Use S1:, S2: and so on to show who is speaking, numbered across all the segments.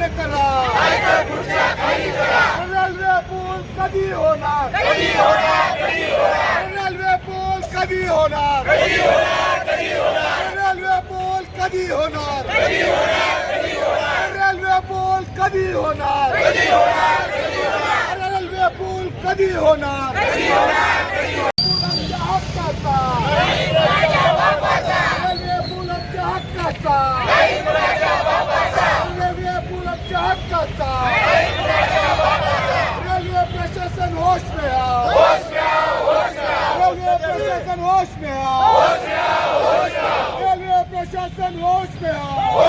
S1: मान्य करा. रेल्वे पूल कधी होणार? रेल्वे पूल कधी होणार? रेल्वे पूल कधी होणार? रेल्वे पूल कधी होणार? रेल्वे पूल कधी होणार? मुलांच्या हक्काचा, रेल्वे मुलांच्या हक्काचा, रेल्वे मुलांच्या हक्काचा. रेल्वे प्रशासन होश में आओ, रेल्वे प्रशासन होश में आओ, रेल्वे प्रशासन होश में आओ.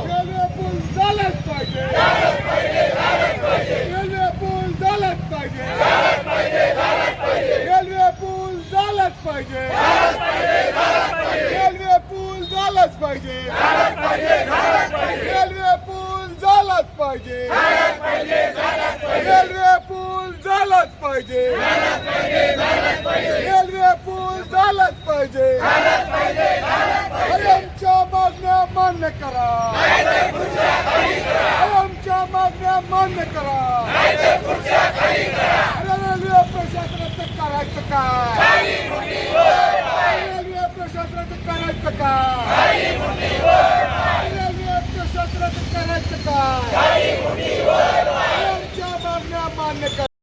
S1: रेल्वे पूल झालंच पाहिजे, रेल्वे पूल झालंच पाहिजे, रेल्वे पूल झालंच पाहिजे, रेल्वे पूल झालंच पाहिजे, रेल्वे पूल झालंच पाहिजे, रेल्वे पूल झालंच पाहिजे, रेल्वे पूल झालंच पाहिजे. आमच्या मागण्या मान्य करा, आमच्या मागण्या मान्य करा. रेल्वे प्रशासनाचं करायचं काय? रेल्वे प्रशासनाचं करायचं काय? रेल्वे प्रशासनाचं करायचं काय? आमच्या मागण्या मान्य करा.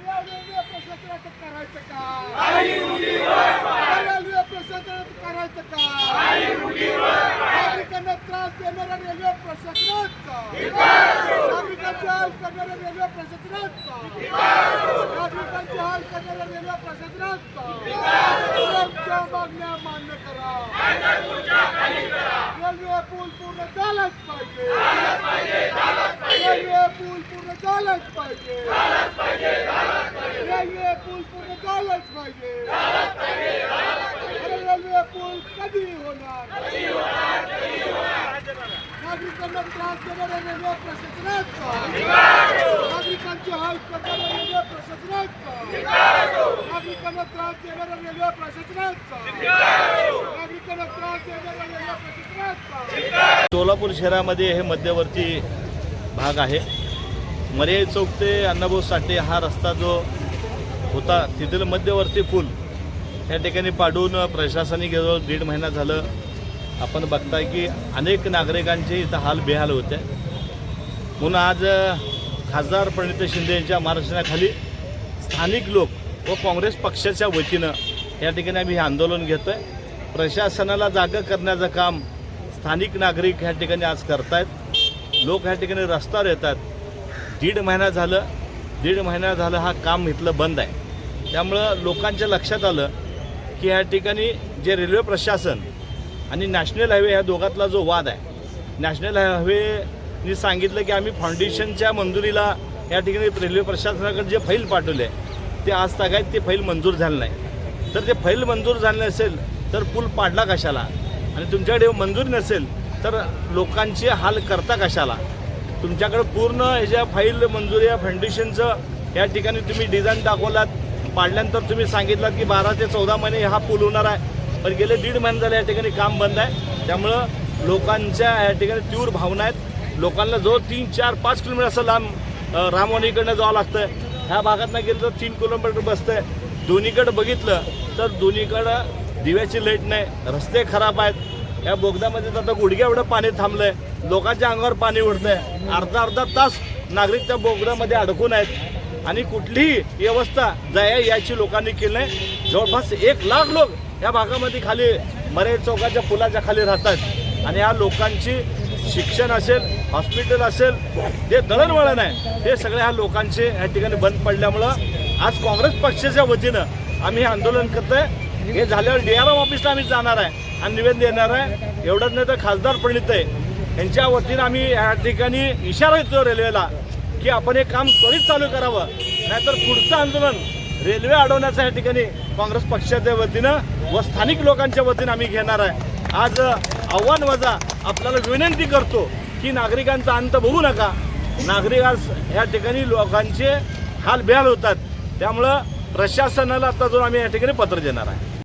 S1: रेल्वे प्रशासनाचं करायचं काय? रेल्वे प्रशासनाचं करायचं काय? नागरिकांना त्रास देणाऱ्या रेल्वे प्रशासनाचा, नागरिकांचे हाल करणाऱ्या रेल्वे प्रशासनाचा, नागरिकांचे हाल करणाऱ्या रेल्वे प्रशासनाचा आमच्या मागण्या मान्य करा. रेल्वे पूल पूर्ण झालाच पाहिजे, रेल्वे पूल पूर्ण झालाच पाहिजे, रेल्वे पूल पूर्ण झालंच पाहिजे. रेल्वे पूल कधी होणार? नागरिकांना त्रास देणाऱ्या रेल्वे प्रशासनाचा, नागरिकांचे हाल करणाऱ्या रेल्वे प्रशासनाचा, नागरिकांना त्रास देणाऱ्या रेल्वे प्रशासनाचा, नागरिकांना त्रास देणाऱ्या रेल्वे प्रशासनाचा.
S2: सोलापूर शहरामध्ये हे मध्यवर्ती भाग आहे. मर्याई चौक ते अण्णाभाऊ साठे हा रस्ता जो होता तिथलं मध्यवर्ती पूल या ठिकाणी पाडून प्रशासनाने जवळ 1.5 महिना झालं. आपण बघताय की अनेक नागरिकांचे इथं हाल बेहाल होते. म्हणून आज खासदार प्रणित शिंदे यांच्या मार्गदर्शनाखाली स्थानिक लोक व काँग्रेस पक्षाच्या वतीनं या ठिकाणी आम्ही हे आंदोलन घेतो आहे. प्रशासनाला जागं करण्याचं काम स्थानिक नागरिक ह्या ठिकाणी आज करतायत. लोक ह्या ठिकाणी रस्त्यावर येतात. 1.5 महिना झालं हा काम इथलं बंद आहे. त्यामुळं लोकांच्या लक्षात आलं की ह्या ठिकाणी जे रेल्वे प्रशासन आणि नॅशनल हायवे ह्या दोघातला जो वाद आहे, नॅशनल हायवेनी सांगितलं की आम्ही फाउंडेशनच्या मंजुरीला या ठिकाणी रेल्वे प्रशासनाकडे जे फाईल पाठवले ते आज तागायत ते फाईल मंजूर झालं नाही. तर ते फाईल मंजूर झालं नसेल तर पूल पाडला कशाला? आणि तुमच्याकडे मंजुरी नसेल तर लोकांचे हाल करता कशाला? तुमच्याकडे पूर्ण ह्याच्या फाईल मंजुरी या फाउंडेशनचं या ठिकाणी तुम्ही डिझाईन दाखवलात. पाडल्यानंतर तुम्ही सांगितलात की 12 ते 14 महिने हा पूल होणार आहे. पण गेले 1.5 महिने झाले या ठिकाणी काम बंद आहे. त्यामुळं लोकांच्या या ठिकाणी तीव्र भावना आहेत. लोकांना जो 3, 4, 5 किलोमीटर असं लांब रामवाणीकडनं जावं लागतं. ह्या भागातनं गेलं तर 3 किलोमीटर बसतं आहे. दोन्हीकडं बघितलं तर दोन्हीकडं दिव्याची लाईट नाही, रस्ते खराब आहेत. या बोगद्यामध्ये आता गुडघ्या एवढं पाणी थांबलं आहे. लोकांच्या अंगावर पाणी उडतं आहे. अर्धा तास नागरिक त्या बोगद्यामध्ये अडकून आहेत. आणि कुठलीही व्यवस्था याची लोकांनी केली नाही. जवळपास 1 लाख लोक या भागामध्ये खाली मर्याई चौकाच्या पुलाच्या खाली राहतात. आणि या लोकांची शिक्षण असेल, हॉस्पिटल असेल, जे दळणवळण आहे ते सगळे ह्या लोकांचे या ठिकाणी बंद पडल्यामुळं आज काँग्रेस पक्षाच्या वतीनं आम्ही हे आंदोलन करतोय. हे झाल्यावर DRM ऑफिसला आम्ही जाणार आहे आणि निवेदन देणार आहे. एवढंच नाही तर खासदार प्रणित यांच्या वतीनं आम्ही या ठिकाणी इशारा देतो रेल्वेला की आपण हे काम त्वरित चालू करावं, नाहीतर पुढचं आंदोलन रेल्वे अडवण्याचं या ठिकाणी काँग्रेस पक्षाच्या वतीनं व स्थानिक लोकांच्या वतीनं आम्ही घेणार आहे. आज आव्हान वजा आपल्याला विनंती करतो की नागरिकांचा अंत बघू नका. नागरिकांस ह्या ठिकाणी लोकांचे हाल बेहाल होतात. त्यामुळं प्रशासनाला आता जो आम्ही या ठिकाणी पत्र देणार आहे.